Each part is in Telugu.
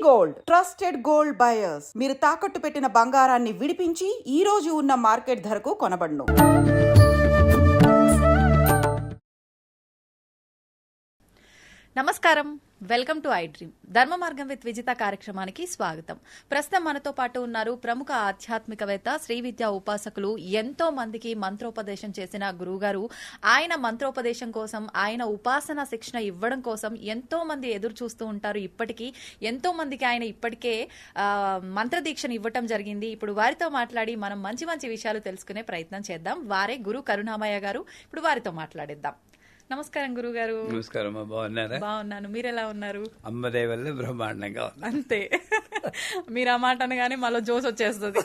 Gold trusted gold buyers. మీరు తాకట్టు పెట్టిన బంగారాన్ని విడిపించి ఈ రోజు ఉన్న మార్కెట్ ధరకు కొనబడును. నమస్కారం, వెల్కమ్ టు ఐ డ్రీమ్. ధర్మ మార్గం విత్ విజిత కార్యక్రమానికి స్వాగతం. ప్రస్తుతం మనతో పాటు ఉన్నారు ప్రముఖ ఆధ్యాత్మికవేత్త, శ్రీ విద్యా ఉపాసకులు, ఎంతో మందికి మంత్రోపదేశం చేసిన గురువుగారు. ఆయన మంత్రోపదేశం కోసం, ఆయన ఉపాసన శిక్షణ ఇవ్వడం కోసం ఎంతో మంది ఎదురు చూస్తూ ఉంటారు. ఇప్పటికీ ఎంతో మందికి ఆయన ఇప్పటికే మంత్రదీక్షను ఇవ్వటం జరిగింది. ఇప్పుడు వారితో మాట్లాడి మనం మంచి మంచి విషయాలు తెలుసుకునే ప్రయత్నం చేద్దాం. వారే గురు కరుణామయ్య గారు. ఇప్పుడు వారితో మాట్లాడిద్దాం. నమస్కారం గురుగారు. నమస్కారం. బాగున్నారా? బాగున్నాను, మీరు ఎలా ఉన్నారు? అమ్మదే వల్ల బ్రహ్మాండంగా ఉంది. అంతే, మీరు ఆ మాట అనగానే మళ్ళీ జోస్ వచ్చేస్తుంది.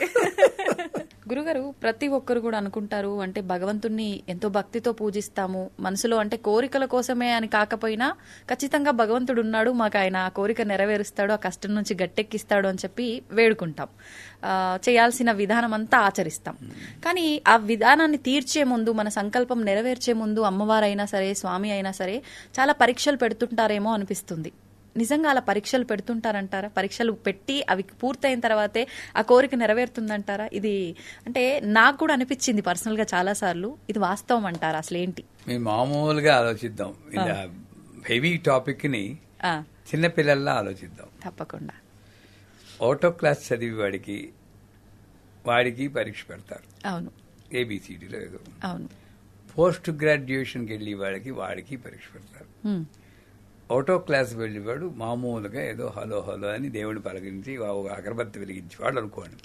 గురుగారు, ప్రతి ఒక్కరు కూడా అనుకుంటారు, అంటే భగవంతుణ్ణి ఎంతో భక్తితో పూజిస్తాము, మనసులో అంటే కోరికల కోసమే అని కాకపోయినా ఖచ్చితంగా భగవంతుడు ఉన్నాడు, మాకు ఆయన ఆ కోరిక నెరవేరుస్తాడు, ఆ కష్టం నుంచి గట్టెక్కిస్తాడు అని చెప్పి వేడుకుంటాం, చేయాల్సిన విధానం అంతా ఆచరిస్తాం. కానీ ఆ విధానాన్ని తీర్చే ముందు, మన సంకల్పం నెరవేర్చే ముందు అమ్మవారైనా సరే, స్వామి అయినా సరే చాలా పరీక్షలు పెడుతుంటారేమో అనిపిస్తుంది. నిజంగా అలా పరీక్షలు పెడుతుంటారంటారా? పరీక్షలు పెట్టి అవి పూర్తయిన తర్వాతే ఆ కోరిక నెరవేరుతుందంటారా? ఇది అంటే నాకు కూడా అనిపించింది పర్సనల్ గా చాలా సార్లు. ఇది వాస్తవం అంటారా? అసలు ఏంటి? మేము మామూలుగా ఆలోచిద్దాం, ఇలా హెవీ టాపిక్ ని చిన్నపిల్లల్లా ఆలోచిద్దాం. తప్పకుండా. ఆటో క్లాస్ చదివి వాడికి పరీక్ష పెడతారు. అవును. ఏబిసిడిలో ఏదో. అవును. పోస్ట్ గ్రాడ్యుయేషన్కి వెళ్ళి వాడికి పరీక్ష పెడతారు. ఆటో క్లాస్ వెళ్ళేవాడు మామూలుగా ఏదో హలో హలో అని దేవుని పలకరించి అగరబత్తి వెలిగించేవాడు అనుకోండి.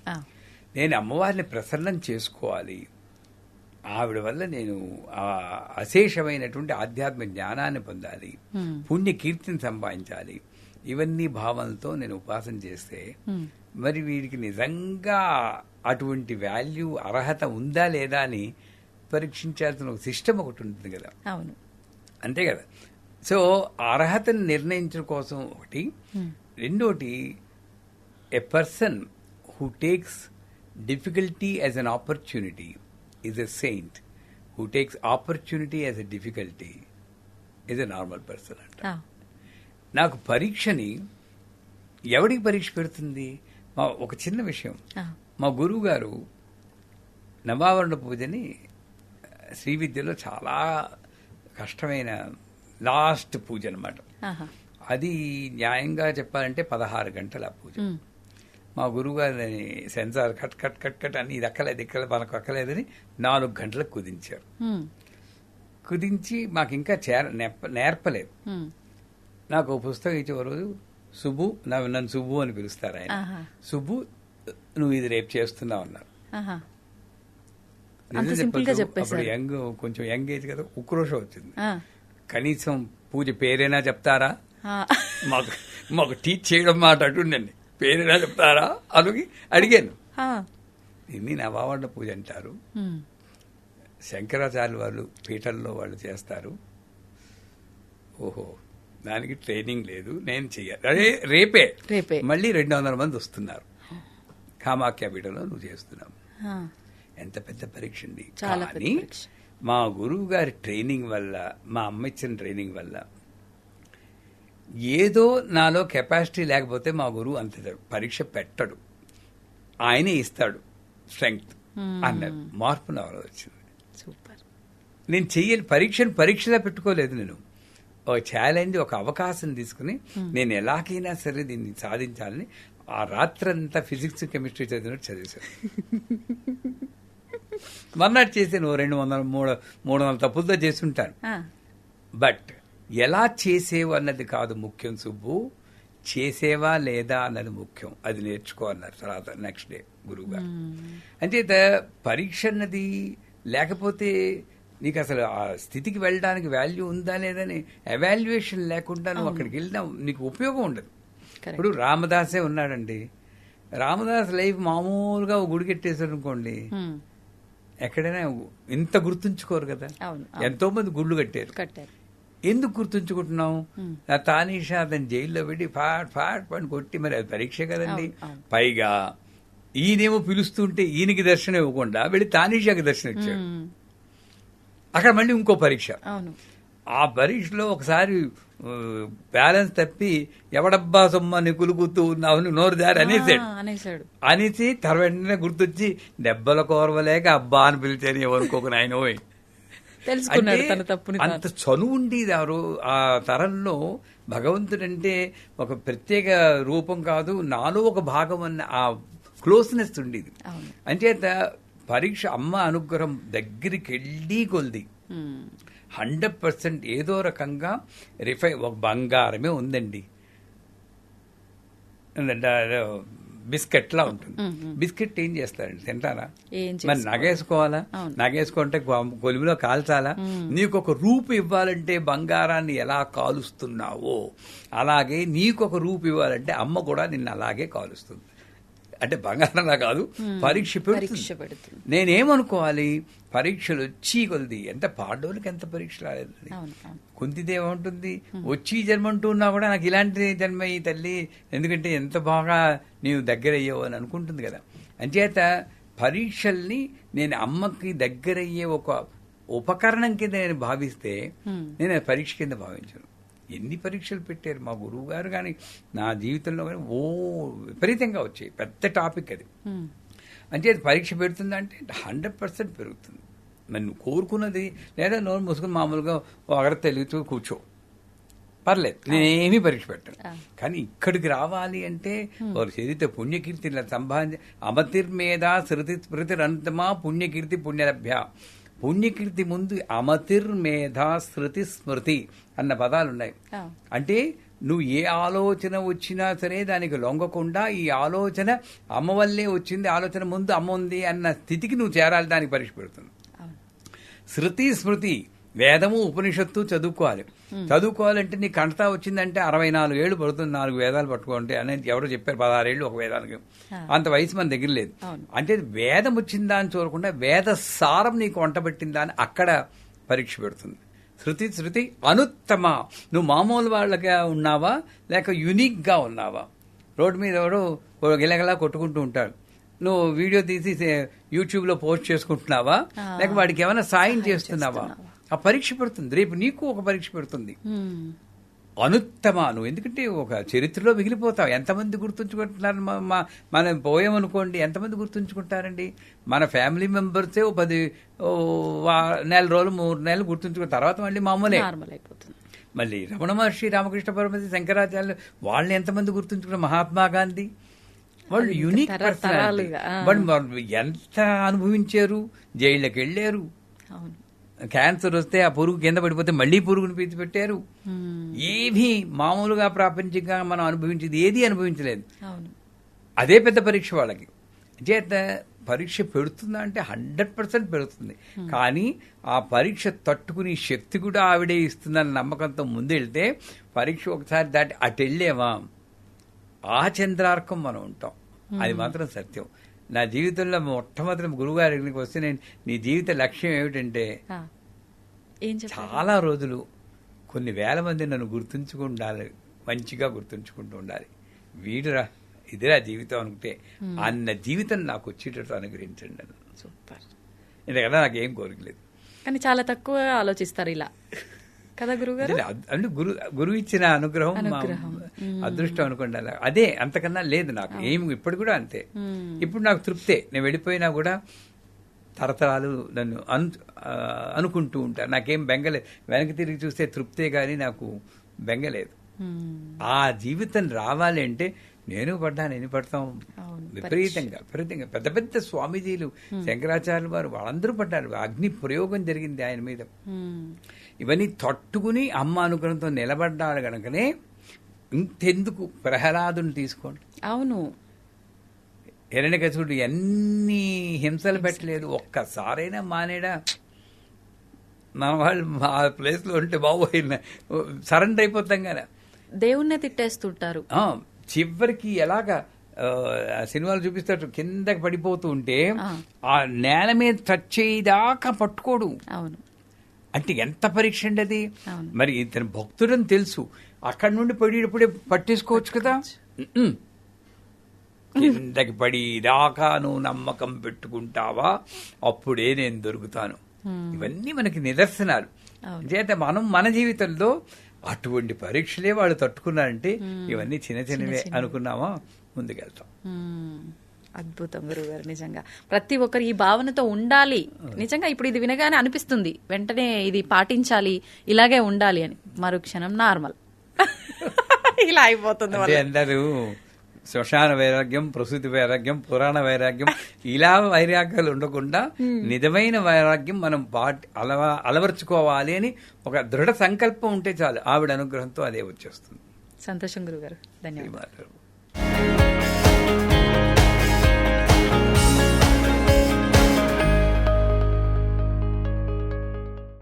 నేను అమ్మవారిని ప్రసన్నం చేసుకోవాలి, ఆవిడ వల్ల నేను అశేషమైనటువంటి ఆధ్యాత్మిక జ్ఞానాన్ని పొందాలి, పుణ్య కీర్తిని సంపాదించాలి, ఇవన్నీ భావనలతో నేను ఉపాసన చేస్తే మరి వీడికి నిజంగా అటువంటి వాల్యూ, అర్హత ఉందా లేదా అని పరీక్షించాల్సిన ఒక సిస్టమ్ ఒకటి ఉంటుంది కదా. అవును, అంతే కదా. సో అర్హతను నిర్ణయించడం కోసం ఒకటి. రెండోటి, a person who takes difficulty as an opportunity is a saint, who takes opportunity as a difficulty is a normal person అంట. నాకు పరీక్షని ఎవడికి పరీక్ష పెడుతుంది? ఒక చిన్న విషయం, మా గురువు గారు నవావరణ పూజని శ్రీ విద్యలో చాలా కష్టమైన లాస్ట్ పూజ అనమాట. అది న్యాయంగా చెప్పాలంటే 16 గంటల పూజ. మా గురువుగారిని censor cut cut cut cut అని ఇది అక్కలేదు మనకు అక్కలేదని 4 గంటలకు కుదించారు. కుదించి మాకు ఇంకా నేర్పలేదు. నాకు ఒక పుస్తకం ఇచ్చే రోజు, సుబ్బు, నన్ను సుబ్బు అని పిలుస్తారు ఆయన, సుబ్బు నువ్వు ఇది రేపు చేస్తున్నావు అన్నారు. అప్పుడు కొంచెం యంగ్ ఏజ్ కదా, ఉక్రోషం వచ్చింది. కనీసం పూజ పేరైనా చెప్తారా, మాకు టీచ్ చేయడం మాట అటుండండి, పేరైనా చెప్తారా అని అడిగాను. దీన్ని నవావరణ పూజ అంటారు, శంకరాచార్య వాళ్ళు పీఠంలో వాళ్ళు చేస్తారు. ఓహో, దానికి ట్రైనింగ్ లేదు, నేను చెయ్యాలి. అదే రేపే మళ్ళీ 200 మంది వస్తున్నారు, కామాఖ్య పీఠంలో నువ్వు చేస్తున్నావు. ఎంత పెద్ద పరీక్ష అండి. కానీ మా గురువు గారి ట్రైనింగ్ వల్ల, మా అమ్మ ఇచ్చిన ట్రైనింగ్ వల్ల, ఏదో నాలో కెపాసిటీ లేకపోతే మా గురువు అంత పరీక్ష పెట్టడు, ఆయనే ఇస్తాడు స్ట్రెంగ్త్ అన్నారు. మార్పు నాలో వచ్చింది. సూపర్. నేను చెయ్యాలి, పరీక్షలా పెట్టుకోలేదు. నేను ఒక ఛాలెంజ్, ఒక అవకాశం తీసుకుని నేను ఎలాగైనా సరే దీన్ని సాధించాలని ఆ రాత్రంతా ఫిజిక్స్, కెమిస్ట్రీ చదివినట్టు చదివేశాను. మర్నాడు చేసే 200-300 తప్పులతో చేస్తుంటాను. బట్ ఎలా చేసేవు అన్నది కాదు ముఖ్యం సుబ్బు, చేసేవా లేదా అన్నది ముఖ్యం. అది నేర్చుకో అన్నారు తర్వాత నెక్స్ట్ డే గురువు గారు. అంటే పరీక్ష అన్నది లేకపోతే నీకు అసలు ఆ స్థితికి వెళ్ళడానికి వాల్యూ ఉందా లేదని ఎవాల్యుయేషన్ లేకుండా నువ్వు అక్కడికి వెళ్ళినా నీకు ఉపయోగం ఉండదు. ఇప్పుడు రామదాసే ఉన్నాడండి, రామదాస్ లైఫ్ మామూలుగా గుడికెట్టేశారు అనుకోండి, ఎక్కడైనా ఇంత గుర్తుంచుకోరు కదా. ఎంతో మంది గుళ్ళు కట్టారు. ఎందుకు గుర్తుంచుకుంటున్నాం? తానీషా అతను జైల్లో పెట్టి ఫాట్ పని కొట్టి, మరి అది పరీక్ష కదండి. పైగా ఈయనేమో పిలుస్తుంటే ఈయనకి దర్శనం ఇవ్వకుండా వెళ్ళి తానీషాకి దర్శనం ఇచ్చాడు. అక్కడ మళ్ళీ ఇంకో పరీక్ష. ఆ పరీక్షలో ఒకసారి బ్యాలెన్స్ తప్పి ఎవడబ్బా సొమ్మని కులుకుతూ ఉన్నావు నోరు దారి అనేసాడు. అనేసి వెంటనే గుర్తొచ్చి దెబ్బల కోరవలేక అబ్బా అని పిలిచాను ఎవరికొక నాయన తెలుసుకున్నాడు తన తప్పుని. అంత చనువు ఉండేది ఆ తరంలో. భగవంతుడంటే ఒక ప్రత్యేక రూపం కాదు, నాలో ఒక భాగం అన్న ఆ క్లోజ్నెస్ ఉండేది. అంచేత పరీక్ష అమ్మ అనుగ్రహం దగ్గరికి వెళ్ళి కొలిది 100% ఏదో రకంగా ఒక బంగారమే ఉందండి. బిస్కెట్ లా ఉంటుంది. బిస్కెట్ ఏం చేస్తారండి, తింటారా? మరి నగేసుకోవాలా? నగేసుకుంటే కొలిమిలో కాల్చాలా? నీకు ఒక రూపు ఇవ్వాలంటే బంగారాన్ని ఎలా కాలుస్తున్నావో అలాగే నీకు ఒక రూపు ఇవ్వాలంటే అమ్మ కూడా నిన్ను అలాగే కాలుస్తుంది. అంటే బంగారంలా కాదు, పరీక్ష పెడుతుంది. నేనేమనుకోవాలి, పరీక్షలు వచ్చి కొలిది ఎంత పాడోళ్ళకి ఎంత పరీక్ష రాలేదు. కుంతిదేవుంటుంది వచ్చి జన్మ అంటున్నా కూడా నాకు ఇలాంటి జన్మ ఈ తల్లి, ఎందుకంటే ఎంత బాగా నీవు దగ్గరయ్యావు అని అనుకుంటుంది కదా. అంచేత పరీక్షల్ని నేను అమ్మకి దగ్గరయ్యే ఒక ఉపకరణం కింద నేను భావిస్తే నేను పరీక్ష కింద భావించను. ఎన్ని పరీక్షలు పెట్టారు మా గురువు గారు కానీ నా జీవితంలో కానీ విపరీతంగా వచ్చాయి. పెద్ద టాపిక్ అది. అంటే పరీక్ష పెడుతుందంటే 100% పెరుగుతుంది. మరి నువ్వు కోరుకున్నది లేదా నోరు మూసుకుని మామూలుగా ఒకరి తెలుగుతూ కూర్చో, పర్లేదు, నేనేమీ పరీక్ష పెట్టాను. కానీ ఇక్కడికి రావాలి అంటే వారు చదివితే పుణ్యకీర్తి సంపాదించి అమతిర్మేధ శృతి స్మృతిరంతమా పుణ్యకీర్తి పుణ్యలభ్య. పుణ్యకీర్తి ముందు అమతిర్మేధ శృతి స్మృతి అన్న పదాలు ఉన్నాయి. అంటే నువ్వు ఏ ఆలోచన వచ్చినా సరే దానికి లొంగకుండా ఈ ఆలోచన అమ్మ వల్లే వచ్చింది, ఆలోచన ముందు అమ్మ ఉంది అన్న స్థితికి నువ్వు చేరాలి. దానికి పరీక్ష పెడుతుంది. శృతి స్మృతి, వేదము ఉపనిషత్తు చదువుకోవాలంటే నీ కంటతా వచ్చిందంటే 64 ఏళ్ళు పడుతుంది 4 వేదాలు పట్టుకోండి అనేది ఎవరో చెప్పారు. 16 ఏళ్ళు ఒక వేదానికి, అంత వయసు మన దగ్గర లేదు. అంటే వేదం వచ్చిందా అని చూడకుండా వేద సారం నీకు వంటబెట్టిందా అని అక్కడ పరీక్ష పెడుతుంది. శృతి అనుత్తమ, నువ్వు మామూలు వాళ్ళగా ఉన్నావా లేక యునిక్ గా ఉన్నావా? రోడ్డు మీద ఎవడో గిలగలా కొట్టుకుంటూ ఉంటాడు, నువ్వు వీడియో తీసి యూట్యూబ్ లో పోస్ట్ చేసుకుంటున్నావా లేక వాడికి ఏమైనా సాయం చేస్తున్నావా? ఆ పరీక్ష పెడుతుంది. రేపు నీకు ఒక పరీక్ష పెడుతుంది. అనుత్తమ, నువ్వు ఎందుకంటే ఒక చరిత్రలో మిగిలిపోతావు. ఎంతమంది గుర్తుంచుకుంటున్నారు? మనం పోయామనుకోండి, ఎంతమంది గుర్తుంచుకుంటారండి? మన ఫ్యామిలీ మెంబర్సే 10 నెల రోజులు 3 నెలలు గుర్తుంచుకున్న తర్వాత మళ్ళీ మామూలే అయిపోతుంది. మళ్ళీ రమణ మహర్షి, రామకృష్ణ పరమహంస, శంకరాచార్యులు వాళ్ళని ఎంతమంది గుర్తుంచుకున్నారు? మహాత్మా గాంధీ వాళ్ళు యూనిక్ పర్సనాలిటీ. వాళ్ళు ఎంత అనుభవించారు, జైళ్ళకి వెళ్ళారు. క్యాన్సర్ వస్తే ఆ పురుగు కింద పడిపోతే మళ్లీ పురుగును పీచి పెట్టారు. ఏమీ మామూలుగా ప్రాపంచికంగా మనం అనుభవించేది ఏది అనుభవించలేదు. అదే పెద్ద పరీక్ష వాళ్ళకి. చేత పరీక్ష పెడుతుందా అంటే 100% పెడుతుంది. కానీ ఆ పరీక్ష తట్టుకుని శక్తి కూడా ఆవిడే ఇస్తుందన్న నమ్మకంతో ముందెళ్తే పరీక్ష ఒకసారి దాటి అటు వెళ్ళేవా ఆ చంద్రార్కం మనం ఉంటాం. అది మాత్రం సత్యం. నా జీవితంలో మొట్టమొదటి గురువుగారి దగ్గరికి వస్తే నేను నీ జీవిత లక్ష్యం ఏమిటంటే చాలా రోజులు కొన్ని వేల మంది నన్ను గుర్తుంచుకుండాలి, మంచిగా గుర్తుంచుకుంటూ ఉండాలి. వీడురా ఇదిరా జీవితం అనుకుంటే అన్న జీవితం నాకు వచ్చేటట్టు అనుగ్రహించండి అన్న. సూపర్. ఎందుకంటే నాకేం కోరికలేదు. కానీ చాలా తక్కువ ఆలోచిస్తారు ఇలా కదా గురుగారు. అంటే గురువు ఇచ్చిన అనుగ్రహం అదృష్టం అనుకోండి. అదే, అంతకన్నా లేదు నాకు ఏమి. ఇప్పుడు కూడా అంతే. ఇప్పుడు నాకు తృప్తే. నేను వెళ్ళిపోయినా కూడా తరతరాలు నన్ను అనుకుంటూ ఉంటాను. నాకేం బెంగలేదు. వెనక్కి తిరిగి చూస్తే తృప్తే గాని నాకు బెంగలేదు. ఆ జీవితం రావాలి అంటే నేను పడతాం విపరీతంగా పెద్ద పెద్ద స్వామీజీలు, శంకరాచార్యులు వారు వాళ్ళందరూ పడ్డారు. అగ్ని ప్రయోగం జరిగింది ఆయన మీద. ఇవన్నీ తట్టుకుని అమ్మ అనుగ్రహంతో నిలబడ్డాడు గనకనే ఇంతెందుకు ప్రహ్లాదుని తీసుకోండి. అవును, హిరణ్యకశిపుడు ఎన్ని హింసలు పెట్టలేదు, ఒక్కసారైనా మానేడా? మన వాళ్ళు మా ప్లేస్ లో ఉంటే బాబోయ్ సరెండర్ అయిపోతాం కదా. దేవుణ్ణే తిట్టేస్తుంటారు. చివరికి ఎలాగా సినిమాలు చూపిస్తాడు, కిందకి పడిపోతూ ఉంటే ఆ నేల మీద టచ్ చేయదాకా పట్టుకోడు. అవును, అంటే ఎంత పరీక్ష అండి అది. మరి ఇతను భక్తుడని తెలుసు, అక్కడి నుండి పడేటప్పుడే పట్టేసుకోవచ్చు కదా. కిందకి పడి దాకా నువ్వు నమ్మకం పెట్టుకుంటావా, అప్పుడే నేను దొరుకుతాను. ఇవన్నీ మనకి నిదర్శనాలు. చేత మనం మన జీవితంలో అటువంటి పరీక్షలే వాళ్ళు తట్టుకున్నారంటే ఇవన్నీ చిన్న చిన్నవే అనుకున్నామా, ముందుకెళ్తాం. అద్భుతం గురుగారు, నిజంగా ప్రతి ఒక్కరు ఈ భావనతో ఉండాలి. నిజంగా ఇప్పుడు ఇది వినగానే అనిపిస్తుంది వెంటనే ఇది పాటించాలి, ఇలాగే ఉండాలి అని. మరుక్షణం నార్మల్ ఇలా అయిపోతుంది. అంటే అందరూ శ్మశాన వైరాగ్యం, ప్రసూతి వైరాగ్యం, పురాణ వైరాగ్యం ఇలా వైరాగ్యాలు ఉండకుండా నిజమైన వైరాగ్యం మనం అలవర్చుకోవాలి అని ఒక దృఢ సంకల్పం ఉంటే చాలు, ఆవిడ అనుగ్రహంతో అదే వచ్చేస్తుంది. సంతోషం గురుగారు, ధన్యవాదాలు.